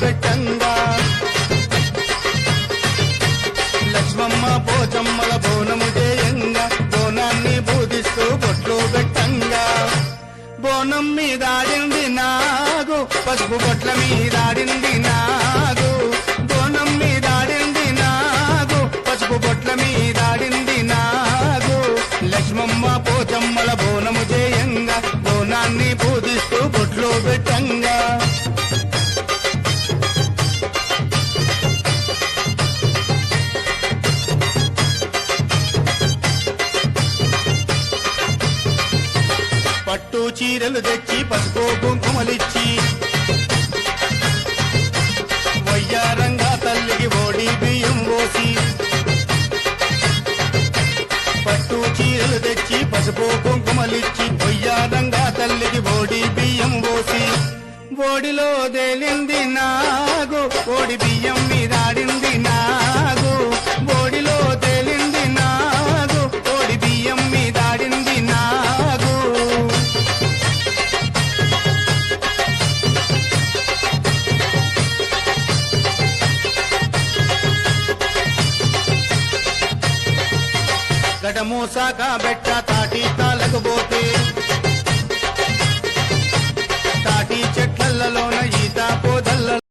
పెట్టంగా లక్ష్మమ్మ పోచమ్మల బోనము చేయంగా బోనాన్ని పూజిస్తూ బొట్లు పెట్టంగా బోనం మీదాడింది నాగు పసుపు బొట్ల మీదాడింది నాగు బోనం మీదాడింది నాగు పసుపు బొట్ల మీదాడింది నాగు లక్ష్మమ్మ పోచమ్మల బోనము చేయంగా బోనాన్ని పూజిస్తూ బొట్లు పెట్టంగా పట్టు చీరలు తెచ్చి పసుపు కుంకుమలిచ్చి వయ్యారంగా తల్లికి ఓడి బియ్యం పోసి పట్టు చీరలు తెచ్చి పసుపు కుంకుమలిచ్చి వయ్యారంగా తల్లికి ఓడి బియ్యం పోసి ఓడిలో తేలింది నాగు ఓడి బియ్యం మీదాడింది నాగు ఓడిలో తేలింది నాగు ఓడి బియ్యం మీదాడింది నాగు గడమూసాక బెట్ట తాటి తాళ్ళకు పోతే తాటి చెట్లలోన ఈత పోదల్ల